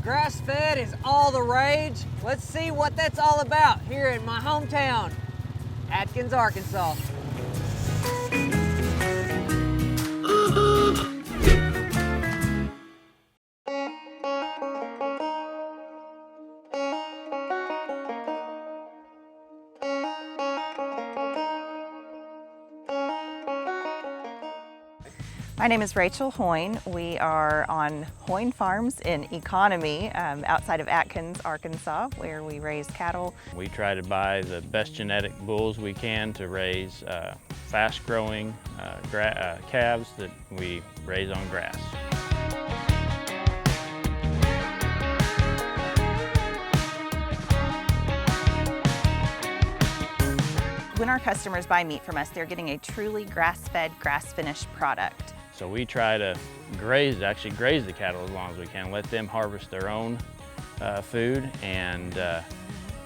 Grass-fed is all the rage. Let's see what that's all about here in my hometown, Atkins, Arkansas. My name is Rachel Hoien. We are on Hoien Farms in Economy outside of Atkins, Arkansas, where we raise cattle. We try to buy the best genetic bulls we can to raise fast-growing calves that we raise on grass. When our customers buy meat from us, they're getting a truly grass-fed, grass-finished product. So we try to actually graze the cattle as long as we can, let them harvest their own food, and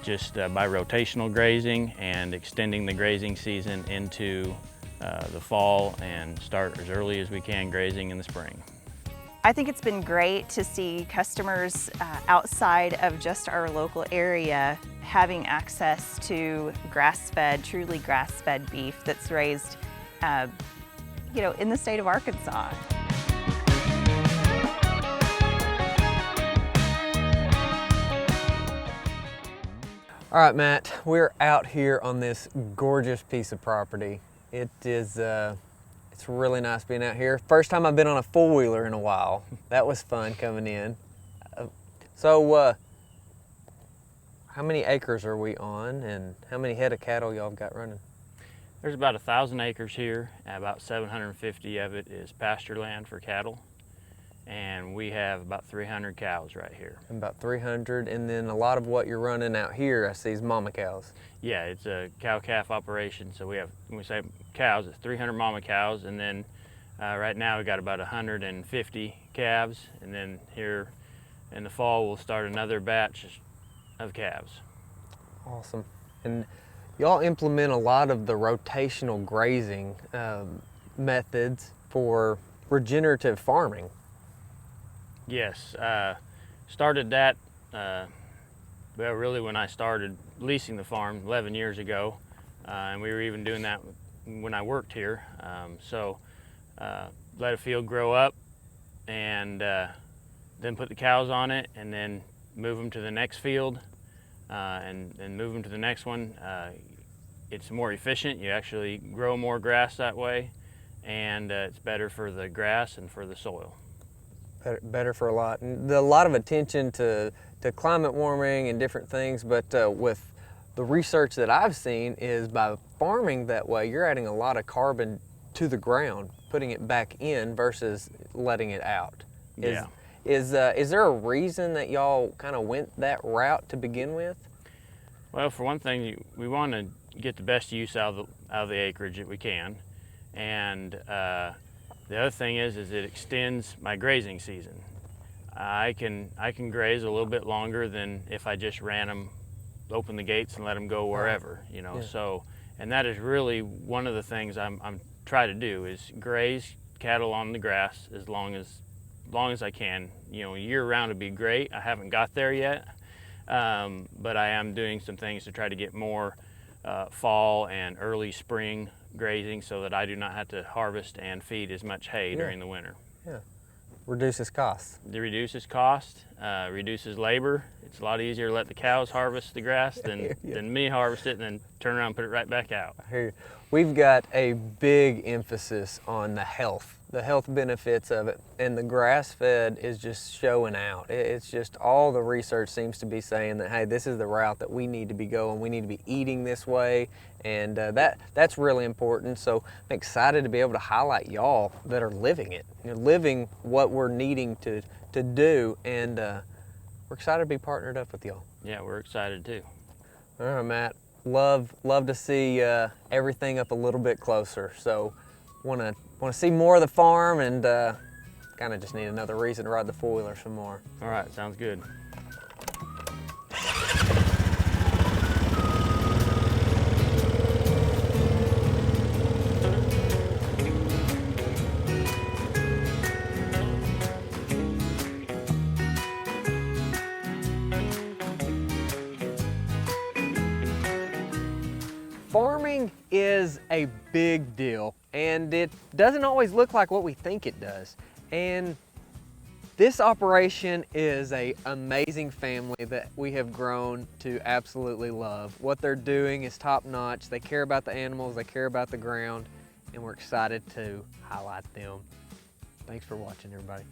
just by rotational grazing and extending the grazing season into the fall and start as early as we can grazing in the spring. I think it's been great to see customers outside of just our local area having access to grass-fed, truly grass-fed beef that's raised in the state of Arkansas. All right, Matt, we're out here on this gorgeous piece of property. It is, it's really nice being out here. First time I've been on a four-wheeler in a while. That was fun coming in. So, how many acres are we on, and how many head of cattle y'all got running? There's about 1,000 acres here, and about 750 of it is pasture land for cattle. And we have about 300 cows right here. About 300, and then a lot of what you're running out here, I see, is mama cows. Yeah, it's a cow-calf operation, so when we say cows, it's 300 mama cows, and then right now we've got about 150 calves, and then here in the fall we'll start another batch of calves. Awesome. And y'all implement a lot of the rotational grazing methods for regenerative farming. Yes, started that, well, really when I started leasing the farm 11 years ago, and we were even doing that when I worked here. Let a field grow up, and then put the cows on it, and then move them to the next field, and move them to the next one. It's more efficient. You actually grow more grass that way, and it's better for the grass and for the soil. Better for a lot. And a lot of attention to climate warming and different things, but with the research that I've seen is by farming that way, you're adding a lot of carbon to the ground, putting it back in versus letting it out. Is there a reason that y'all kind of went that route to begin with? Well, for one thing, we want to get the best use out of the acreage that we can, and the other thing is it extends my grazing season. I can graze a little bit longer than if I just ran them, open the gates and let them go wherever, you know. Yeah. So, and that is really one of the things I'm trying to do, is graze cattle on the grass as long as I can. You know, year round would be great. I haven't got there yet, but I am doing some things to try to get more fall and early spring grazing so that I do not have to harvest and feed as much hay during the winter. Yeah, reduces costs. It reduces cost, reduces labor. It's a lot easier to let the cows harvest the grass than me harvest it and then turn around and put it right back out. I hear you. We've got a big emphasis on the health benefits of it, and the grass-fed is just showing out. It's just all the research seems to be saying that, hey, this is the route that we need to be going. We need to be eating this way, and that's really important. So I'm excited to be able to highlight y'all that are living it, living what we're needing to do, and we're excited to be partnered up with y'all. Yeah, we're excited too. All right, Matt. Love to see everything up a little bit closer. So want to see more of the farm, and kind of just need another reason to ride the four-wheeler some more. All right, sounds good. Grazing is a big deal, and it doesn't always look like what we think it does. And this operation is an amazing family that we have grown to absolutely love. What they're doing is top notch. They care about the animals, they care about the ground, and we're excited to highlight them. Thanks for watching, everybody.